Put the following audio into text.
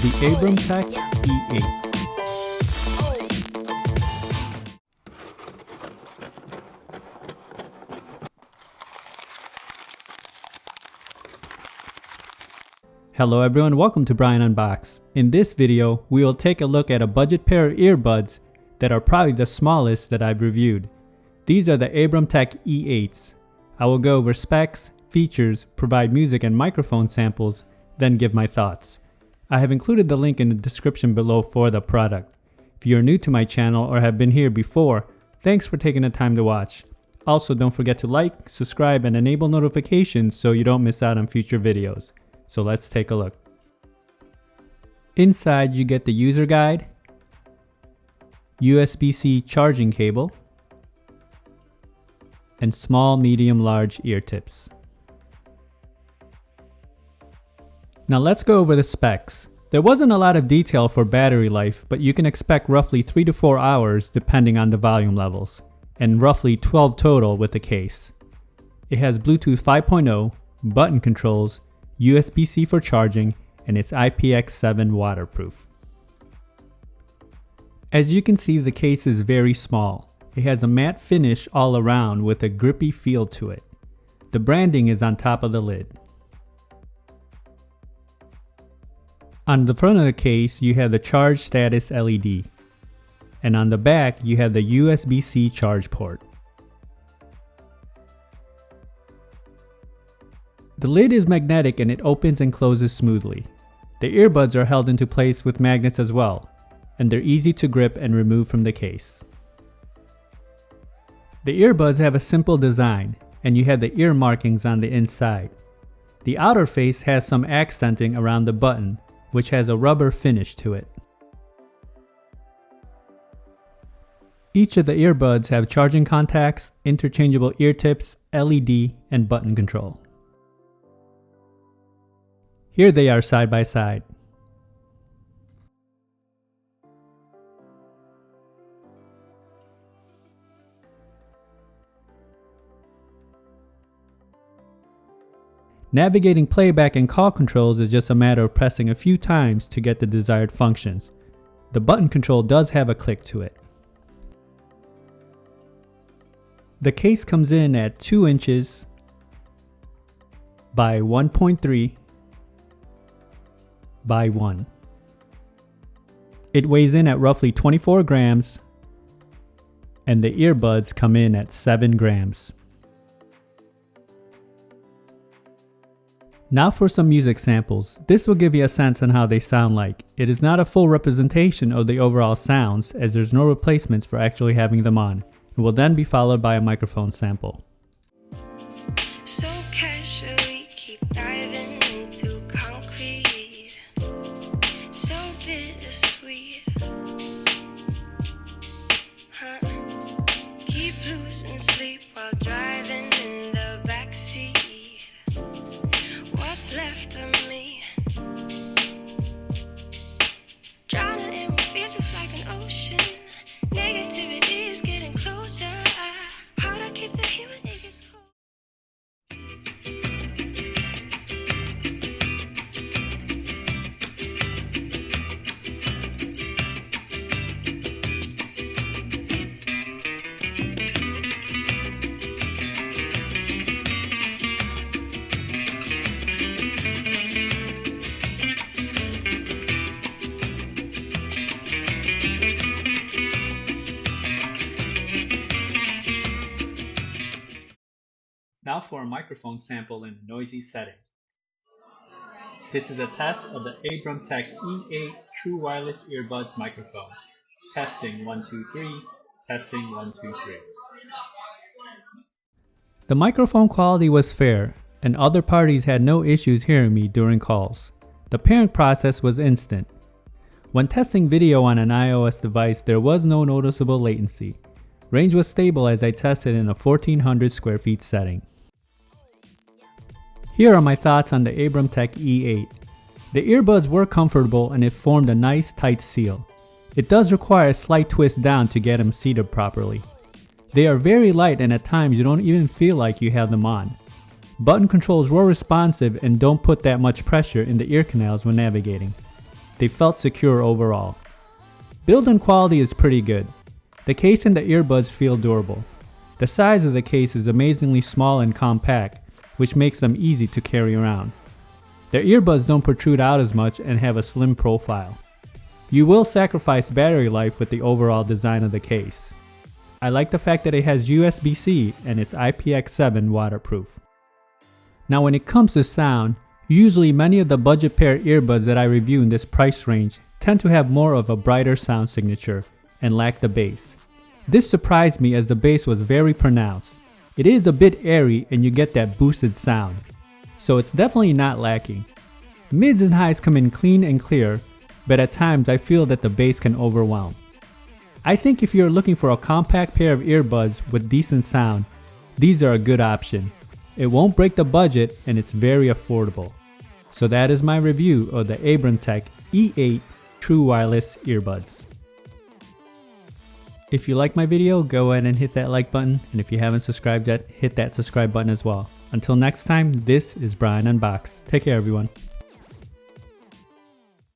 the Abramtek E8. Hello everyone, welcome to Brian Unboxed. In this video, we will take a look at a budget pair of earbuds that are probably the smallest that I've reviewed. These are the Abramtek E8s. I will go over specs, features, provide music and microphone samples, then give my thoughts. I have included the link in the description below for the product. If you are new to my channel or have been here before, thanks for taking the time to watch. Also, don't forget to like, subscribe, and enable notifications so you don't miss out on future videos. So let's take a look. Inside you get the user guide, USB-C charging cable, and small, medium, large ear tips. Now let's go over the specs. There wasn't a lot of detail for battery life, but you can expect roughly 3 to 4 hours depending on the volume levels, and roughly 12 total with the case. It has Bluetooth 5.0, button controls, USB-C for charging, and it's IPX7 waterproof. As you can see, the case is very small. It has a matte finish all around with a grippy feel to it. The branding is on top of the lid. On the front of the case, you have the charge status LED. And on the back, you have the USB-C charge port. The lid is magnetic and it opens and closes smoothly. The earbuds are held into place with magnets as well, and they're easy to grip and remove from the case. The earbuds have a simple design, and you have the ear markings on the inside. The outer face has some accenting around the button, which has a rubber finish to it. Each of the earbuds have charging contacts, interchangeable ear tips, LED, and button control. Here they are side by side. Navigating playback and call controls is just a matter of pressing a few times to get the desired functions. The button control does have a click to it. The case comes in at 2 inches by 1.3 by 1. It weighs in at roughly 24 grams, and the earbuds come in at 7 grams. Now for some music samples. This will give you a sense on how they sound like. It is not a full representation of the overall sounds, as there's no replacements for actually having them on. It will then be followed by a microphone sample. So casually keep diving into concrete, so bittersweet, keep losing sleep while driving in the backseat. What's left of me? Drowning in what feels just like an ocean. Negativity is getting closer. Hard to keep the heat when it gets cold. Now for a microphone sample in a noisy setting. This is a test of the Abramtek E8 True Wireless Earbuds microphone. Testing 1 2 3. Testing 1 2 3. The microphone quality was fair, and other parties had no issues hearing me during calls. The pairing process was instant. When testing video on an iOS device, there was no noticeable latency. Range was stable as I tested in a 1400 square feet setting. Here are my thoughts on the Abramtek E8. The earbuds were comfortable and it formed a nice tight seal. It does require a slight twist down to get them seated properly. They are very light and at times you don't even feel like you have them on. Button controls were responsive and don't put that much pressure in the ear canals when navigating. They felt secure overall. Build and quality is pretty good. The case and the earbuds feel durable. The size of the case is amazingly small and compact, which makes them easy to carry around. The earbuds don't protrude out as much and have a slim profile. You will sacrifice battery life with the overall design of the case. I like the fact that it has USB-C and it's IPX7 waterproof. Now when it comes to sound, usually many of the budget pair earbuds that I review in this price range tend to have more of a brighter sound signature and lack the bass. This surprised me as the bass was very pronounced. It is a bit airy and you get that boosted sound, so it's definitely not lacking. Mids and highs come in clean and clear, but at times I feel that the bass can overwhelm. I think if you're looking for a compact pair of earbuds with decent sound, these are a good option. It won't break the budget and it's very affordable. So that is my review of the Abramtek E8 True Wireless Earbuds. If you like my video, go ahead and hit that like button, and if you haven't subscribed yet, hit that subscribe button as well. Until next time, this is Brian Unboxed. Take care everyone.